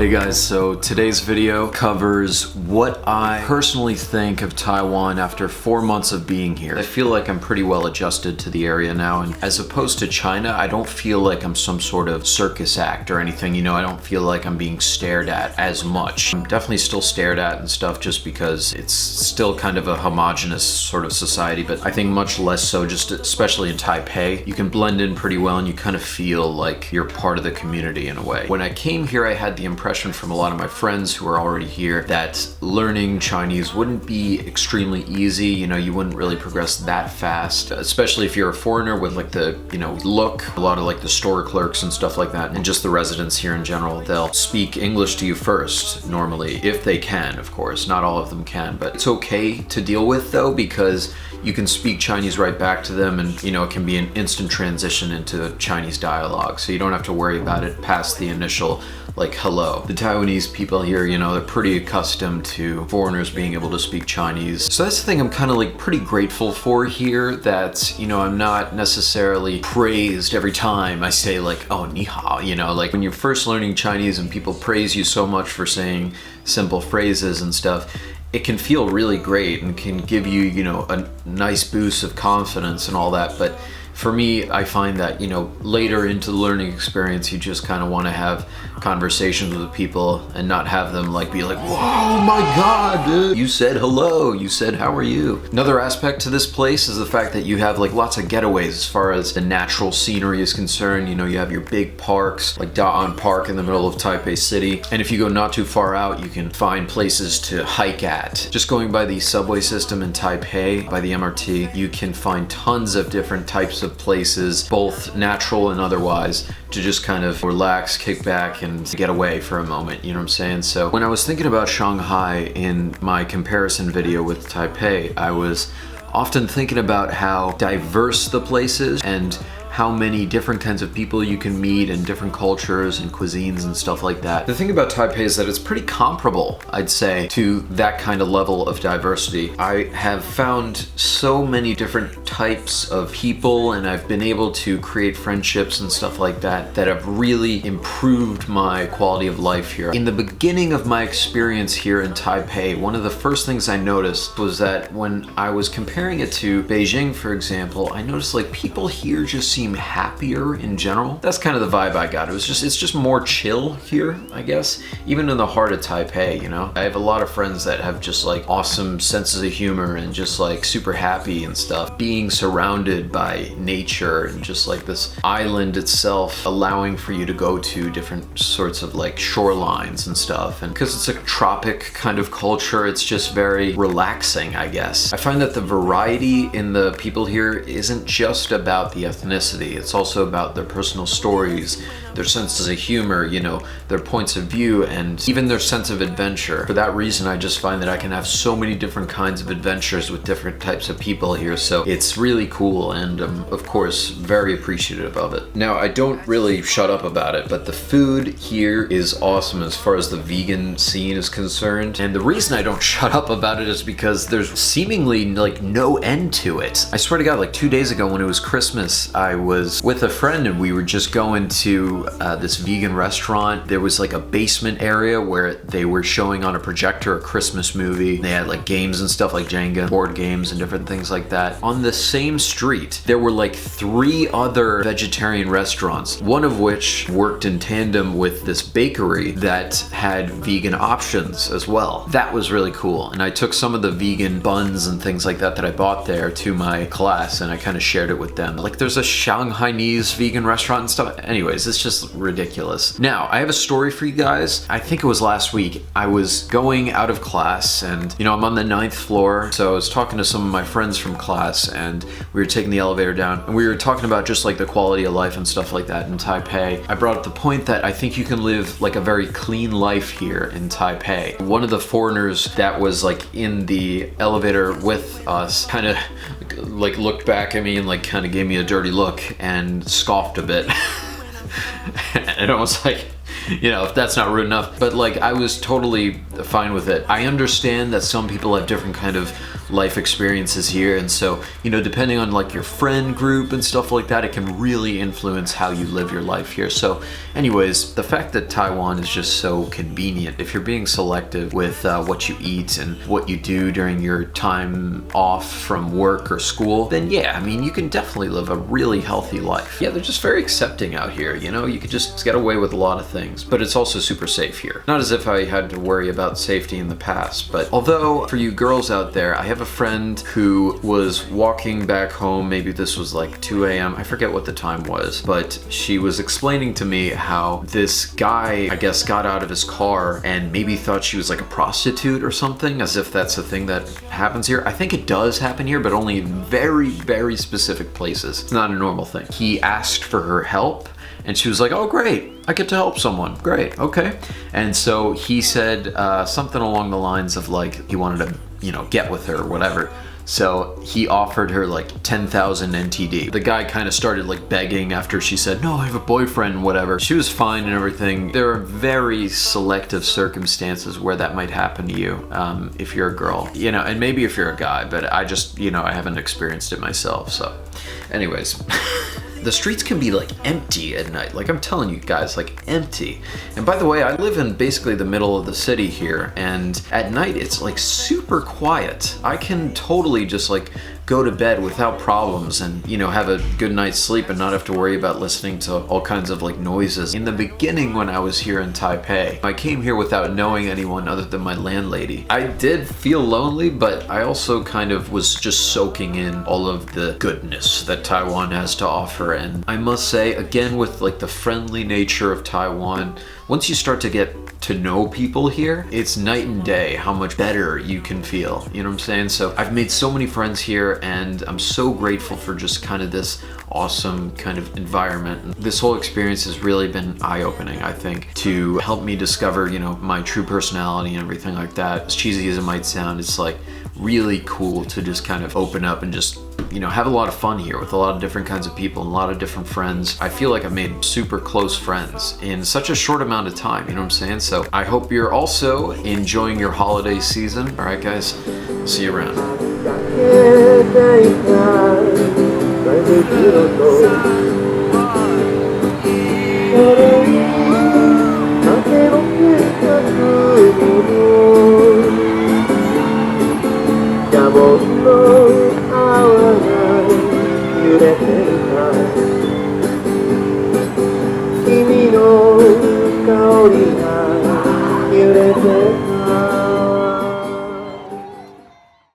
Hey guys, so today's video covers what I personally think of Taiwan after 4 months of being here. I feel like I'm pretty well adjusted to the area now, and as opposed to China, I don't feel like I'm some sort of circus act or anything, you know, I don't feel like I'm being stared at as much. I'm definitely still stared at and stuff just because it's still kind of a homogenous sort of society, but I think much less so, just especially in Taipei. You can blend in pretty well and you kind of feel like you're part of the community in a way. When I came here, I had the impression from a lot of my friends who are already here that learning Chinese wouldn't be extremely easy, you know, you wouldn't really progress that fast, especially if you're a foreigner with like the, you know, look, a lot of like the store clerks and stuff like that, and just the residents here in general, they'll speak English to you first, normally, if they can, of course. Not all of them can, but it's okay to deal with though, because you can speak Chinese right back to them and, you know, it can be an instant transition into Chinese dialogue, so you don't have to worry about it past the initial like hello. The Taiwanese people here, you know, they're pretty accustomed to foreigners being able to speak Chinese. So that's the thing I'm kind of like pretty grateful for here, that, you know, I'm not necessarily praised every time I say like, oh, ni hao, you know, like when you're first learning Chinese and people praise you so much for saying simple phrases and stuff, it can feel really great and can give you, you know, a nice boost of confidence and all that. But for me, I find that, you know, later into the learning experience, you just kind of want to have conversations with people and not have them like be like, whoa, my God, dude, you said hello, you said how are you? Another aspect to this place is the fact that you have like lots of getaways as far as the natural scenery is concerned. You know, you have your big parks like Da'an Park in the middle of Taipei City, and if you go not too far out, you can find places to hike at. Just going by the subway system in Taipei, by the MRT, you can find tons of different types of places, both natural and otherwise, to just kind of relax, kick back, and get away for a moment, you know what I'm saying? So when I was thinking about Shanghai in my comparison video with Taipei, I was often thinking about how diverse the place is and how many different kinds of people you can meet and different cultures and cuisines and stuff like that. The thing about Taipei is that it's pretty comparable, I'd say, to that kind of level of diversity. I have found so many different types of people, and I've been able to create friendships and stuff like that that have really improved my quality of life here. In the beginning of my experience here in Taipei, one of the first things I noticed was that when I was comparing it to Beijing, for example, I noticed like people here just seem happier in general. That's kind of the vibe I got. It's just more chill here, I guess. Even in the heart of Taipei, you know? I have a lot of friends that have just like awesome senses of humor and just like super happy and stuff. Being surrounded by nature and just like this island itself allowing for you to go to different sorts of like shorelines and stuff. And because it's a tropic kind of culture, it's just very relaxing, I guess. I find that the variety in the people here isn't just about the ethnicity. It's also about their personal stories, their senses of humor, you know, their points of view, and even their sense of adventure. For that reason, I just find that I can have so many different kinds of adventures with different types of people here, so it's really cool, and I'm, of course, very appreciative of it. Now, I don't really shut up about it, but the food here is awesome as far as the vegan scene is concerned, and the reason I don't shut up about it is because there's seemingly like no end to it. I swear to God, like 2 days ago when it was Christmas, I was with a friend and we were just going to this vegan restaurant. There was like a basement area where they were showing on a projector a Christmas movie. They had like games and stuff like Jenga, board games and different things like that. On the same street, there were like 3 other vegetarian restaurants, one of which worked in tandem with this bakery that had vegan options as well. That was really cool. And I took some of the vegan buns and things like that I bought there to my class, and I kind of shared it with them. Like there's a Shanghainese vegan restaurant and stuff. Anyways, it's just ridiculous. Now, I have a story for you guys. I think it was last week. I was going out of class and, you know, I'm on the 9th floor. So I was talking to some of my friends from class and we were taking the elevator down and we were talking about just like the quality of life and stuff like that in Taipei. I brought up the point that I think you can live like a very clean life here in Taipei. One of the foreigners that was like in the elevator with us kind of like looked back at me and like kind of gave me a dirty look and scoffed a bit. And I was like, you know, if that's not rude enough. But like, I was totally fine with it. I understand that some people have different kind of life experiences here, and so, you know, depending on like your friend group and stuff like that, it can really influence how you live your life here. So anyways, the fact that Taiwan is just so convenient, if you're being selective with what you eat and what you do during your time off from work or school, then yeah, I mean, you can definitely live a really healthy life. Yeah, they're just very accepting out here, you know, you could just get away with a lot of things, but it's also super safe here. Not as if I had to worry about safety in the past, but although for you girls out there, I have a friend who was walking back home, maybe this was like 2 a.m., I forget what the time was, but she was explaining to me how this guy, I guess, got out of his car and maybe thought she was like a prostitute or something, as if that's a thing that happens here. I think it does happen here, but only in very, very specific places. It's not a normal thing. He asked for her help, and she was like, oh great, I get to help someone, great, okay. And so he said something along the lines of like, he wanted to, you know, get with her or whatever. So he offered her like 10,000 NTD. The guy kind of started like begging after she said, no, I have a boyfriend, whatever. She was fine and everything. There are very selective circumstances where that might happen to you if you're a girl, you know, and maybe if you're a guy, but I just, you know, I haven't experienced it myself, so anyways. The streets can be like empty at night. Like I'm telling you guys, like empty. And by the way, I live in basically the middle of the city here, and at night it's like super quiet. I can totally just like go to bed without problems and, you know, have a good night's sleep and not have to worry about listening to all kinds of like noises. In the beginning when I was here in Taipei, I came here without knowing anyone other than my landlady. I did feel lonely, but I also kind of was just soaking in all of the goodness that Taiwan has to offer. And I must say, again, with like the friendly nature of Taiwan, once you start to get to know people here, it's night and day how much better you can feel, you know what I'm saying? So I've made so many friends here, and I'm so grateful for just kind of this awesome kind of environment. This whole experience has really been eye-opening, I think, to help me discover, you know, my true personality and everything like that. As cheesy as it might sound, it's like really cool to just kind of open up and just, you know, have a lot of fun here with a lot of different kinds of people and a lot of different friends. I feel like I've made super close friends in such a short amount of time, you know what I'm saying? So I hope you're also enjoying your holiday season. All right, guys, see you around. Kimi no kaori ga yurete